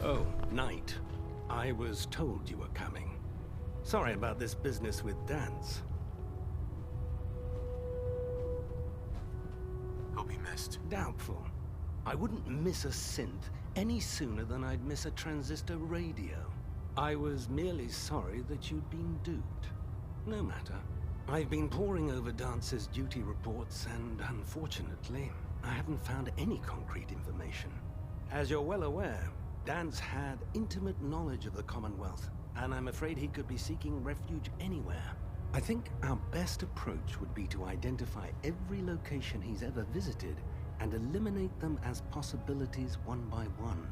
Oh, Knight. I was told you were coming. Sorry about this business with Dance. He'll be missed. Doubtful. I wouldn't miss a synth any sooner than I'd miss a transistor radio. I was merely sorry that you'd been duped. No matter. I've been poring over Dance's duty reports, and unfortunately, I haven't found any concrete information. As you're well aware, Dance had intimate knowledge of the Commonwealth, and I'm afraid he could be seeking refuge anywhere. I think our best approach would be to identify every location he's ever visited and eliminate them as possibilities one by one.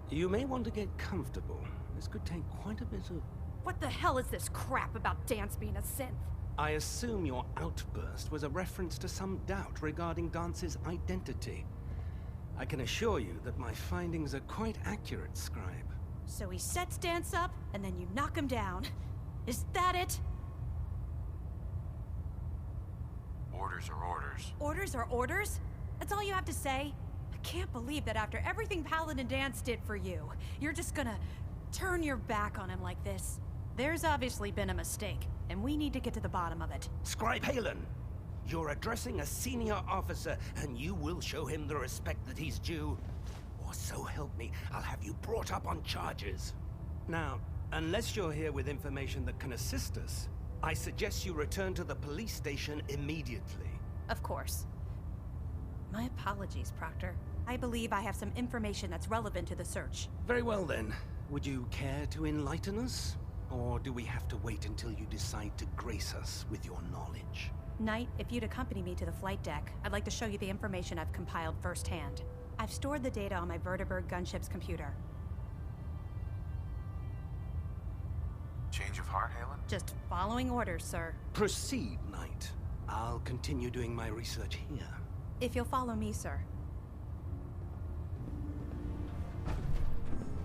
You may want to get comfortable. This could take quite a bit of... What the hell is this crap about Dance being a synth? I assume your outburst was a reference to some doubt regarding Dance's identity. I can assure you that my findings are quite accurate, Scribe. So he sets Dance up, and then you knock him down. Is that it? Orders are orders. Orders are orders? That's all you have to say? I can't believe that after everything Paladin Dance did for you, you're just gonna turn your back on him like this. There's obviously been a mistake, and we need to get to the bottom of it. Scribe Halen, you're addressing a senior officer, and you will show him the respect that he's due. Or so help me, I'll have you brought up on charges. Now, unless you're here with information that can assist us, I suggest you return to the police station immediately. Of course. My apologies, Proctor. I believe I have some information that's relevant to the search. Very well then. Would you care to enlighten us? Or do we have to wait until you decide to grace us with your knowledge? Knight, if you'd accompany me to the flight deck, I'd like to show you the information I've compiled firsthand. I've stored the data on my Vertibird gunship's computer. Change of heart, Halen? Just following orders, sir. Proceed, Knight. I'll continue doing my research here. If you'll follow me, sir.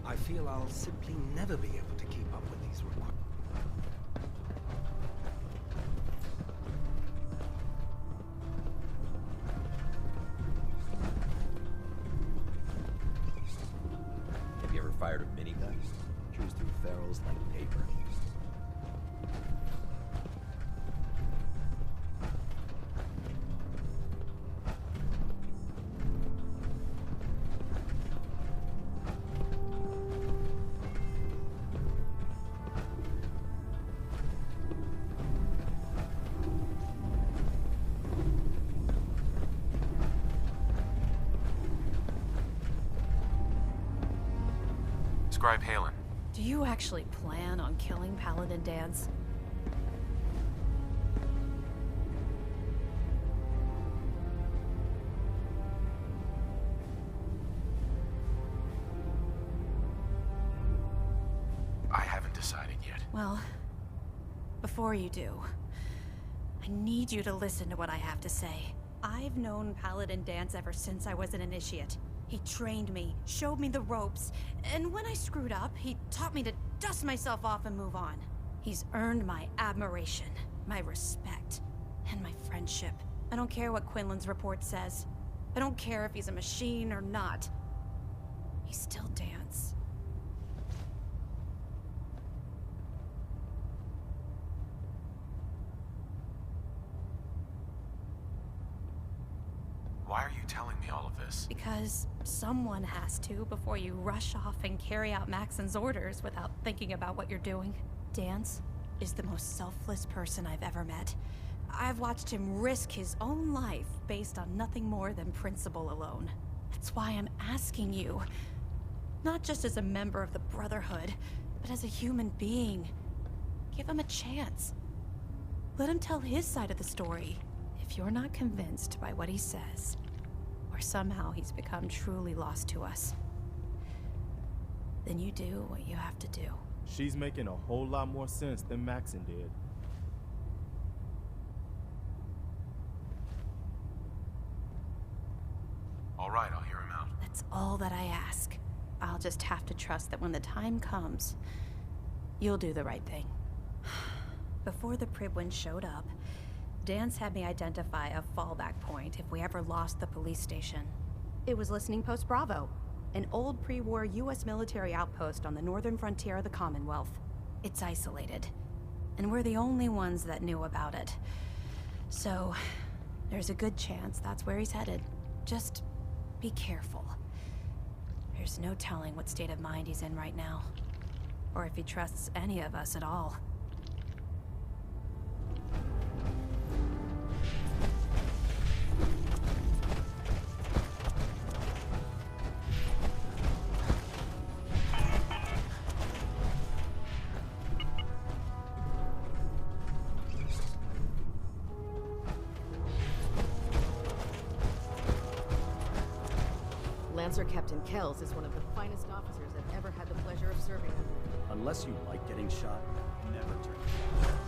I feel I'll simply never be able to keep up with these requirements. Have you ever fired a minigun? Chews through ferrules like paper. Scribe Halen. Do you actually plan on killing Paladin Dance? I haven't decided yet. Well, before you do, I need you to listen to what I have to say. I've known Paladin Dance ever since I was an initiate. He trained me, showed me the ropes, and when I screwed up, he taught me to dust myself off and move on. He's earned my admiration, my respect, and my friendship. I don't care what Quinlan's report says. I don't care if he's a machine or not. He's still Dance. Why are you telling me all of this? Because someone has to before you rush off and carry out Maxon's orders without thinking about what you're doing. Dance is the most selfless person I've ever met. I've watched him risk his own life based on nothing more than principle alone. That's why I'm asking you, not just as a member of the Brotherhood, but as a human being. Give him a chance. Let him tell his side of the story. If you're not convinced by what he says, or somehow he's become truly lost to us, then you do what you have to do. She's making a whole lot more sense than Maxon did. All right, I'll hear him out. That's all that I ask. I'll just have to trust that when the time comes, you'll do the right thing. Before the Pribwin showed up, Dance had me identify a fallback point if we ever lost the police station. It was Listening Post Bravo. An old pre-war US military outpost on the northern frontier of the Commonwealth. It's isolated, and we're the only ones that knew about it. So, there's a good chance that's where he's headed. Just be careful. There's no telling what state of mind he's in right now, or if he trusts any of us at all. Lancer Captain Kells is one of the finest officers I've ever had the pleasure of serving under. Unless you like getting shot, never turn it down.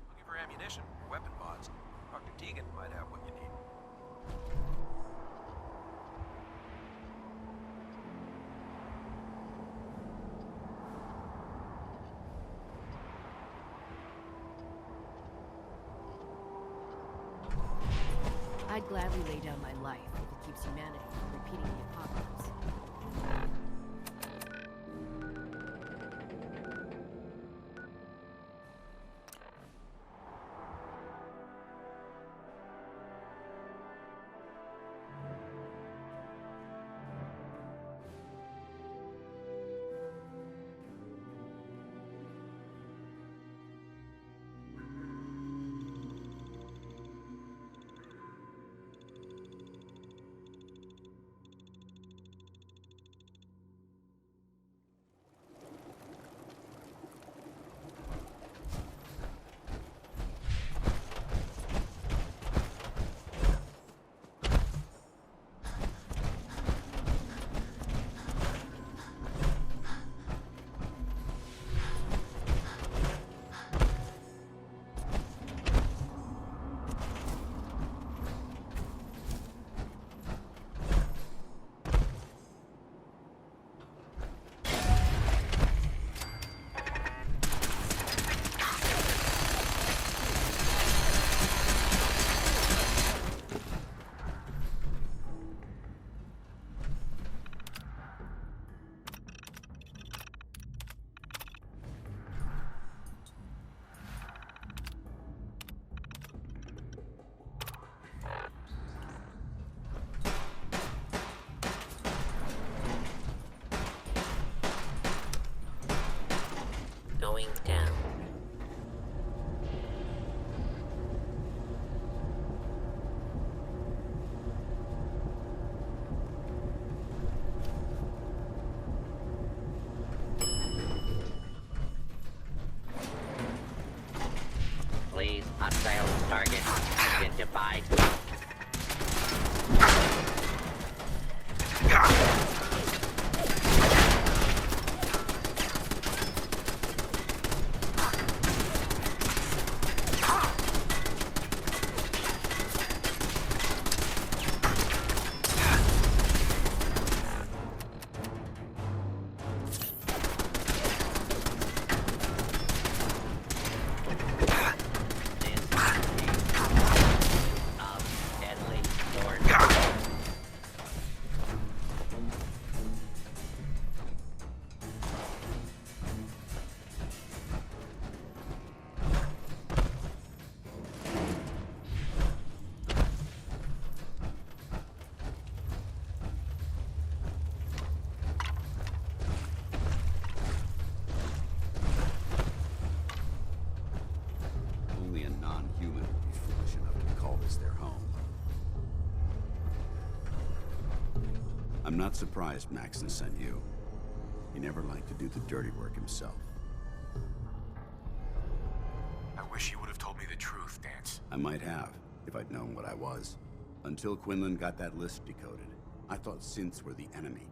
Looking for ammunition, weapon mods. Dr. Tegan might have what you need. I'd gladly lay down my life if it keeps humanity from repeating the apocalypse. I'm not surprised Maxon sent you. He never liked to do the dirty work himself. I wish you would have told me the truth, Dance. I might have, if I'd known what I was. Until Quinlan got that list decoded, I thought synths were the enemy.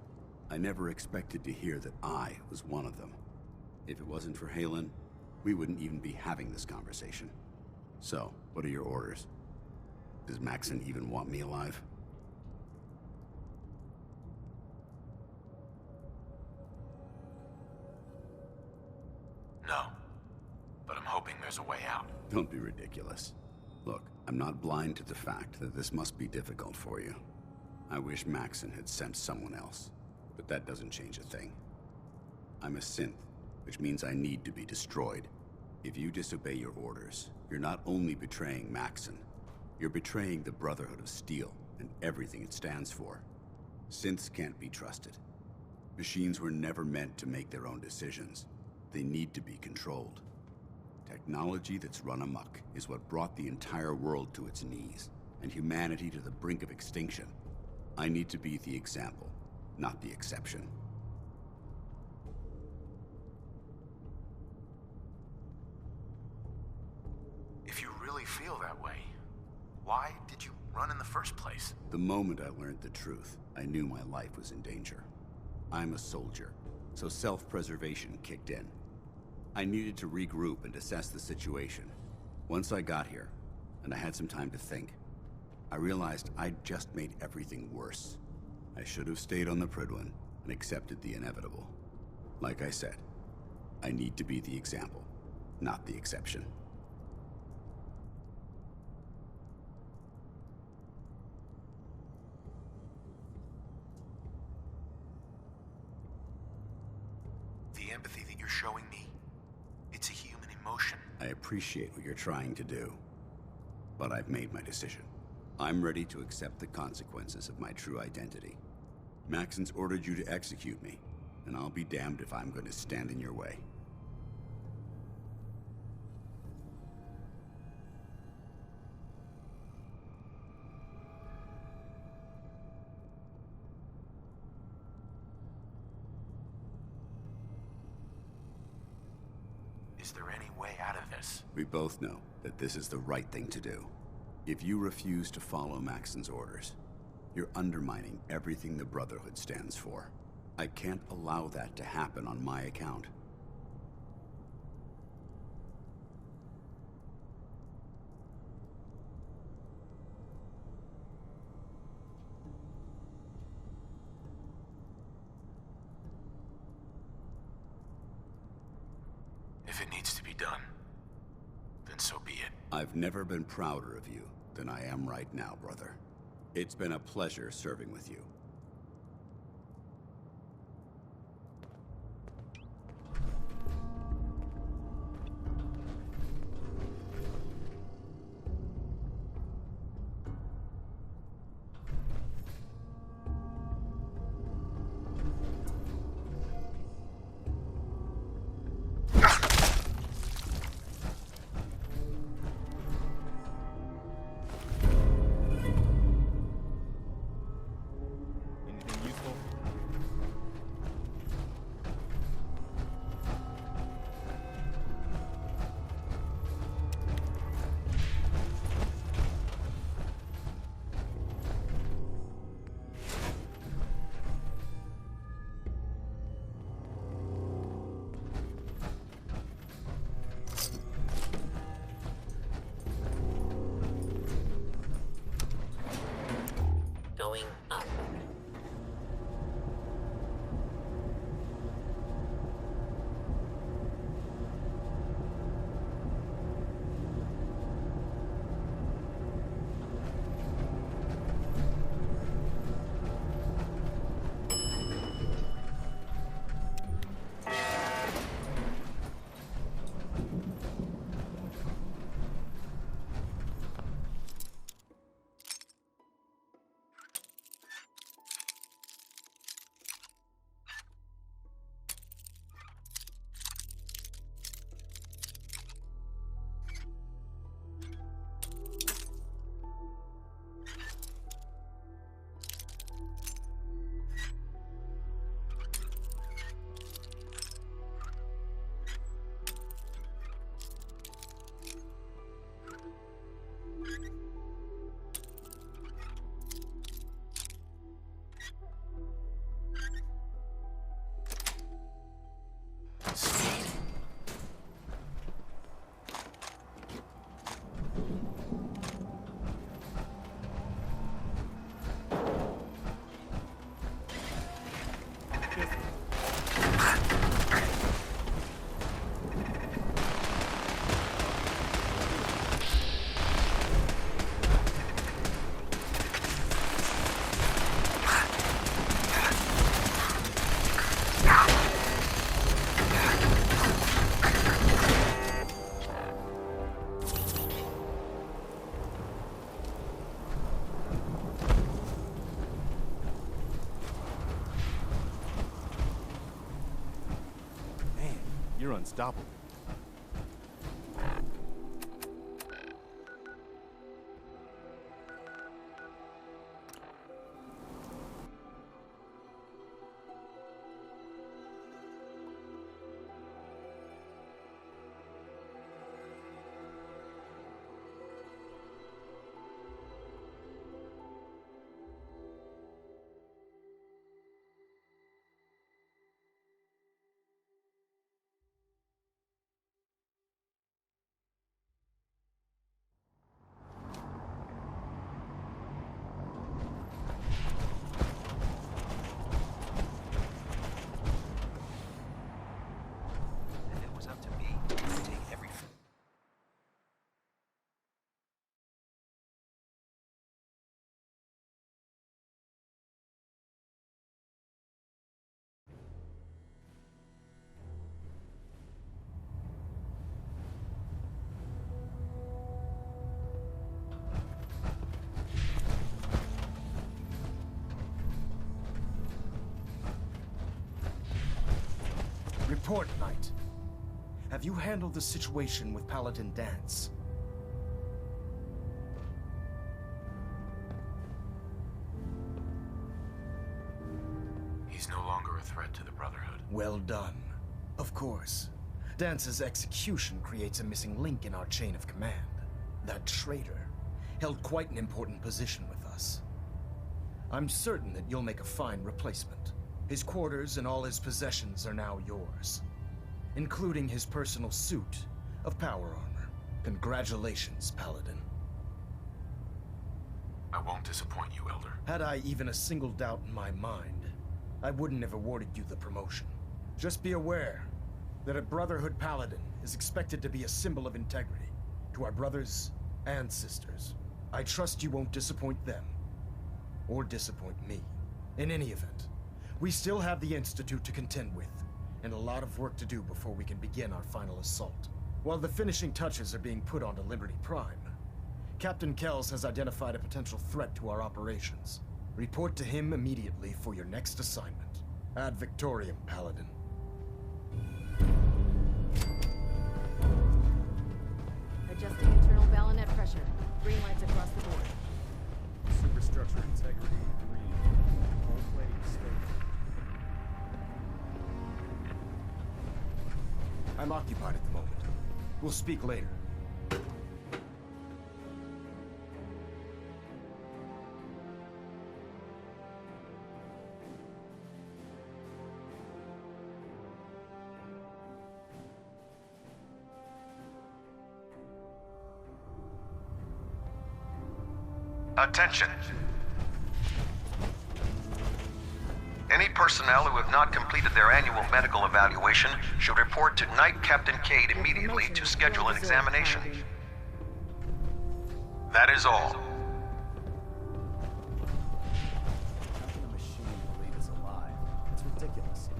I never expected to hear that I was one of them. If it wasn't for Halen, we wouldn't even be having this conversation. So, what are your orders? Does Maxon even want me alive? No. But I'm hoping there's a way out. Don't be ridiculous. Look, I'm not blind to the fact that this must be difficult for you. I wish Maxon had sent someone else, but that doesn't change a thing. I'm a synth, which means I need to be destroyed. If you disobey your orders, you're not only betraying Maxon, you're betraying the Brotherhood of Steel and everything it stands for. Synths can't be trusted. Machines were never meant to make their own decisions. They need to be controlled. Technology that's run amok is what brought the entire world to its knees, and humanity to the brink of extinction. I need to be the example, not the exception. If you really feel that way, why did you run in the first place? The moment I learned the truth, I knew my life was in danger. I'm a soldier, so self-preservation kicked in. I needed to regroup and assess the situation. Once I got here, and I had some time to think, I realized I'd just made everything worse. I should have stayed on the Prydwen and accepted the inevitable. Like I said, I need to be the example, not the exception. The empathy that you're showing me, it's a human emotion. I appreciate what you're trying to do, but I've made my decision. I'm ready to accept the consequences of my true identity. Maxon's ordered you to execute me, and I'll be damned if I'm going to stand in your way. Is there any way out of this? We both know that this is the right thing to do. If you refuse to follow Maxon's orders, you're undermining everything the Brotherhood stands for. I can't allow that to happen on my account. If it needs to be done, then so be it. I've never been prouder of you than I am right now, brother. It's been a pleasure serving with you. Anything useful? Going up. You're unstoppable. If it was up to me, I'd take every... Report, Knight. Have you handled the situation with Paladin Dance? He's no longer a threat to the Brotherhood. Well done. Of course. Dance's execution creates a missing link in our chain of command. That traitor held quite an important position with us. I'm certain that you'll make a fine replacement. His quarters and all his possessions are now yours, including his personal suit of power armor. Congratulations, Paladin. I won't disappoint you, Elder. Had I even a single doubt in my mind, I wouldn't have awarded you the promotion. Just be aware that a Brotherhood Paladin is expected to be a symbol of integrity to our brothers and sisters. I trust you won't disappoint them, or disappoint me. In any event, we still have the Institute to contend with, and a lot of work to do before we can begin our final assault. While the finishing touches are being put onto Liberty Prime, Captain Kells has identified a potential threat to our operations. Report to him immediately for your next assignment. Ad Victoriam, Paladin. Adjusting internal bayonet pressure. Green lights across the board. Superstructure integrity, green. Whole plating state. I'm occupied at the moment. We'll speak later. Attention. Any personnel who have not completed their annual medical evaluation should report to Knight Captain Cade immediately to schedule an examination. That is all. How can a machine believe it's alive? It's ridiculous.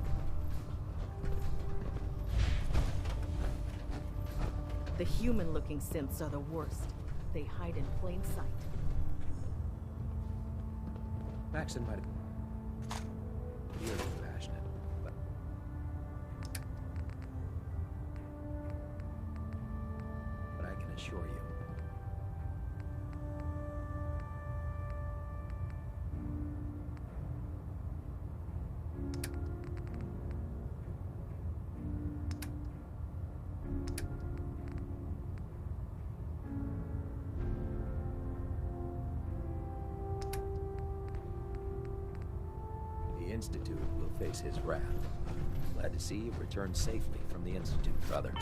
The human-looking synths are the worst. They hide in plain sight. Maxon might have... You're compassionate, but I can assure you, the Institute will face his wrath. Glad to see you returned safely from the Institute, brother.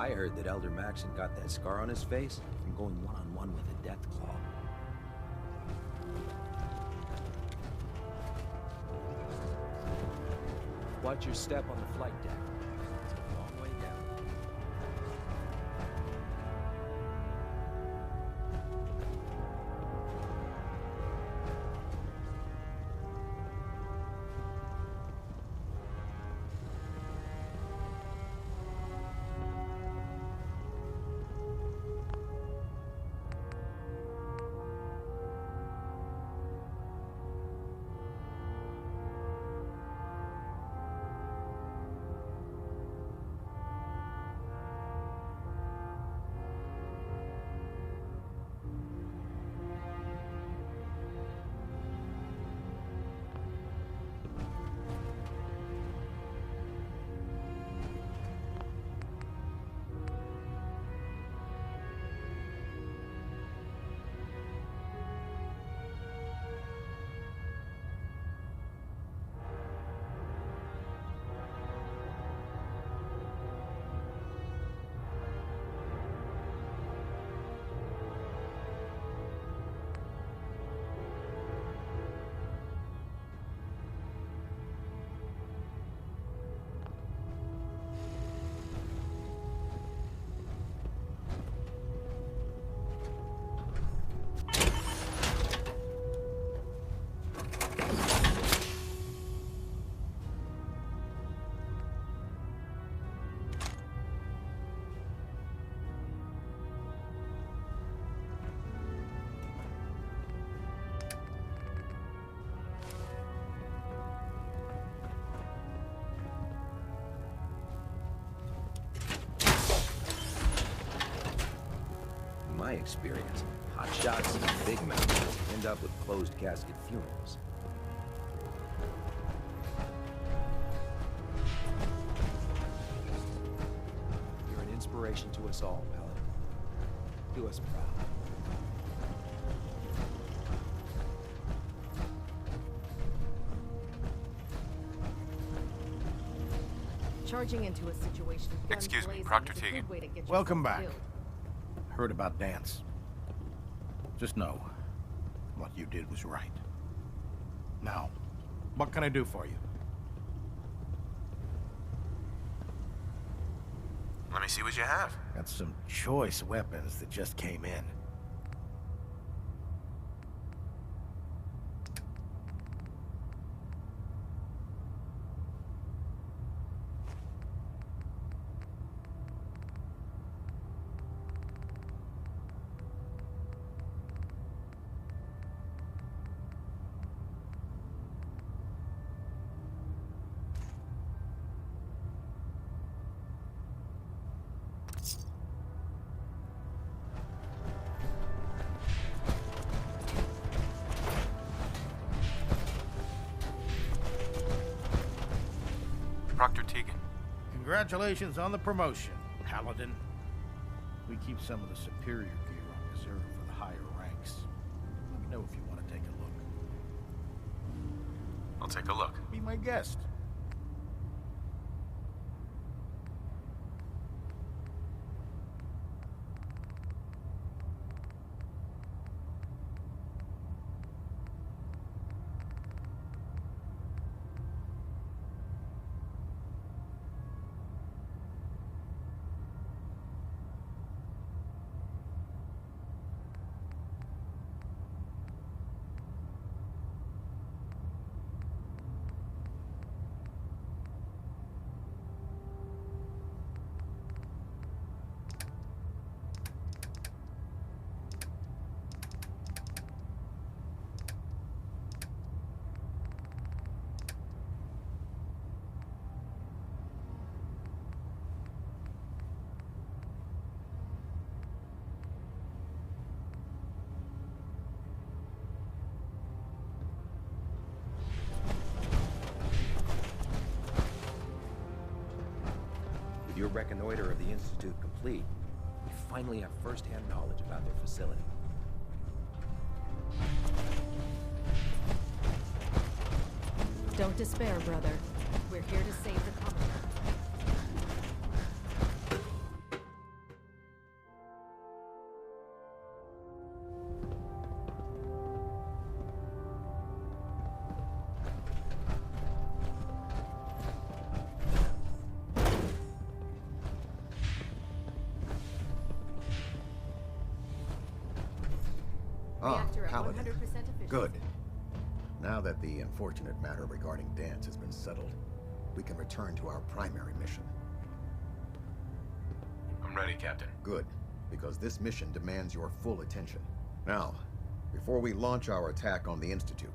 I heard that Elder Maxon got that scar on his face from going one-on-one with a Deathclaw. Watch your step on the flight deck. It's a long way down. In my experience, hot shots and big mountains end up with closed casket funerals. You're an inspiration to us all, Paladin. Do us proud. Charging into a situation. guns Excuse me, blazing Proctor is a good Tegan. way to get Welcome yourself back. killed. Heard about Dance. Just know, what you did was right. Now, what can I do for you? Let me see what you have. Got some choice weapons that just came in. Proctor Tegan. Congratulations on the promotion, Paladin. We keep some of the superior gear on reserve for the higher ranks. Let me know if you want to take a look. I'll take a look. Be my guest. With your reconnoiter of the Institute complete, we finally have first-hand knowledge about their facility. Don't despair, brother. We're here to save the Commonwealth. reactor at Paladin. 100% efficiency. Good. Now that the unfortunate matter regarding Dance has been settled, we can return to our primary mission. I'm ready, Captain. Good, because this mission demands your full attention. Now, before we launch our attack on the Institute,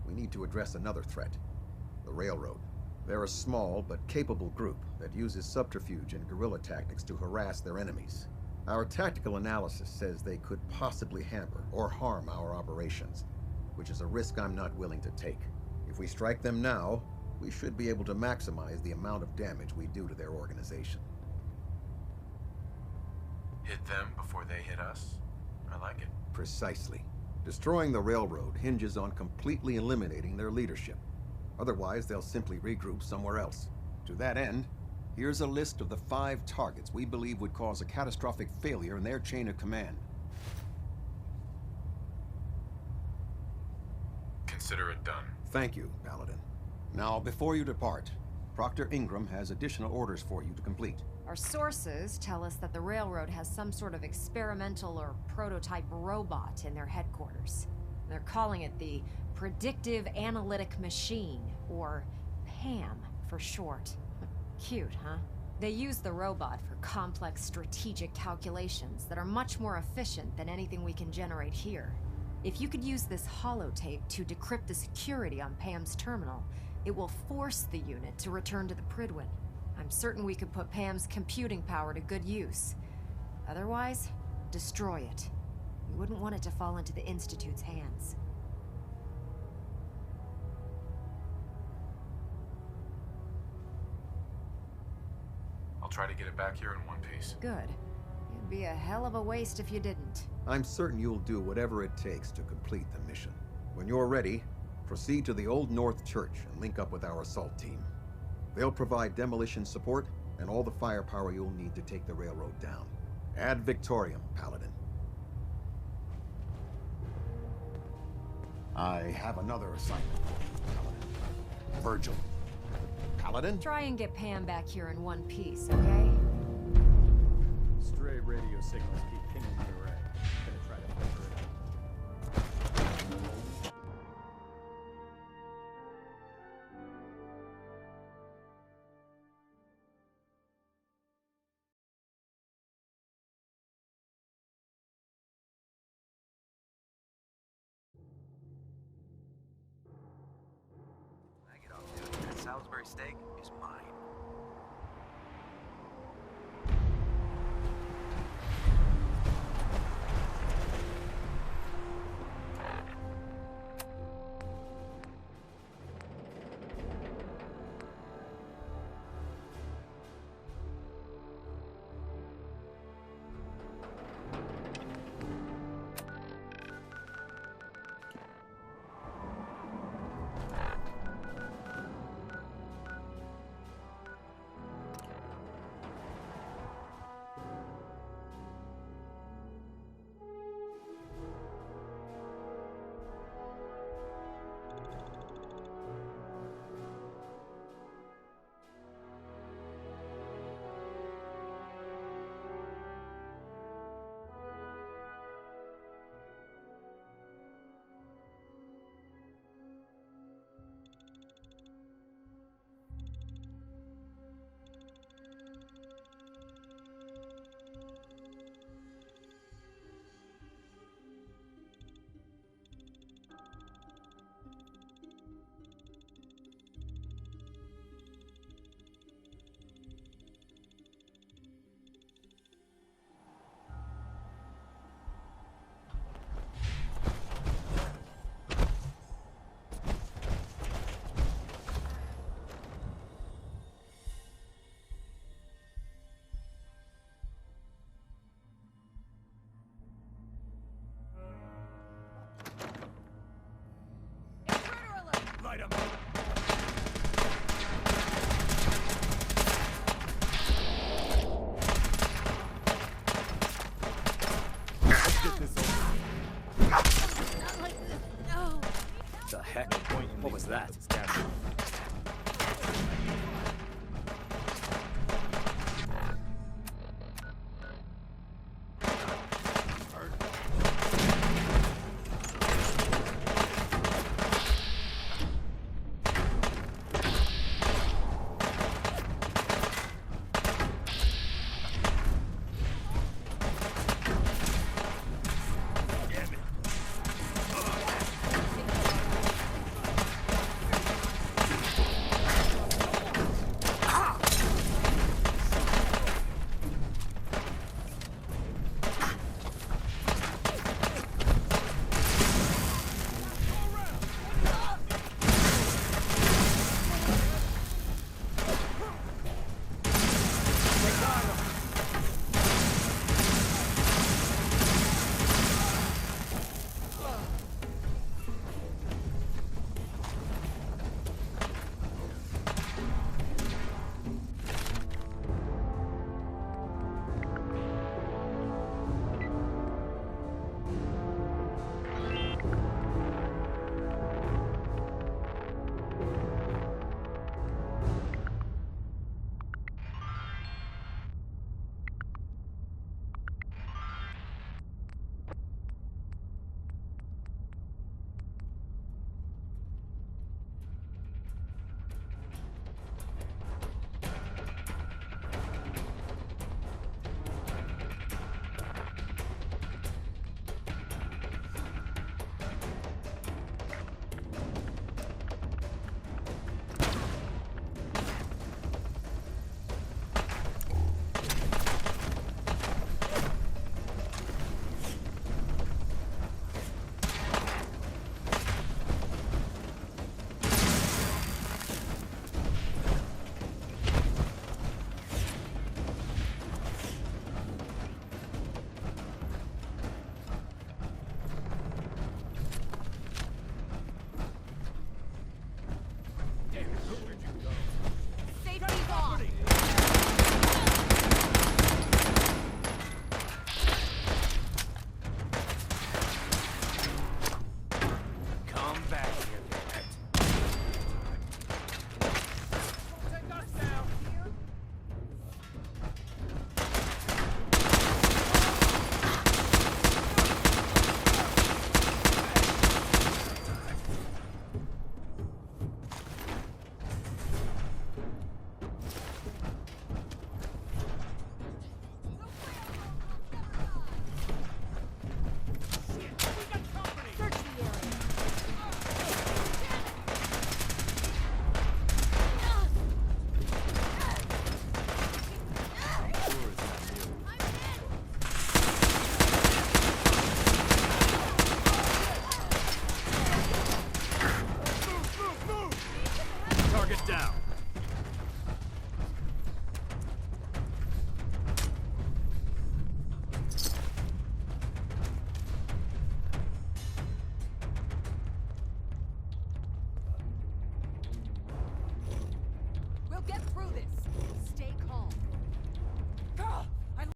we need to address another threat, the Railroad. They're a small but capable group that uses subterfuge and guerrilla tactics to harass their enemies. Our tactical analysis says they could possibly hamper or harm our operations, which is a risk I'm not willing to take. If we strike them now, we should be able to maximize the amount of damage we do to their organization. Hit them before they hit us? I like it. Precisely. Destroying the railroad hinges on completely eliminating their leadership. Otherwise, they'll simply regroup somewhere else. To that end, here's a list of the 5 targets we believe would cause a catastrophic failure in their chain of command. Consider it done. Thank you, Paladin. Now, before you depart, Proctor Ingram has additional orders for you to complete. Our sources tell us that the railroad has some sort of experimental or prototype robot in their headquarters. They're calling it the Predictive Analytic Machine, or PAM for short. Cute, huh? They use the robot for complex strategic calculations that are much more efficient than anything we can generate here. If you could use this holotape to decrypt the security on PAM's terminal, it will force the unit to return to the Prydwen. I'm certain we could put PAM's computing power to good use. Otherwise, destroy it. We wouldn't want it to fall into the Institute's hands. I'll try to get it back here in one piece. Good. It'd be a hell of a waste if you didn't. I'm certain you'll do whatever it takes to complete the mission. When you're ready, proceed to the Old North Church and link up with our assault team. They'll provide demolition support and all the firepower you'll need to take the railroad down. Ad Victoriam, Paladin. I have another assignment for you, Paladin. Virgil. Paladin? Try and get Pam back here in one piece, okay? Stray radio signals keep pinging the array. Gonna try to filter it out. I get off, dude. That Salisbury steak is mine. Light 'em. Let's get this over. Not like this. No. The heck? What was that? down.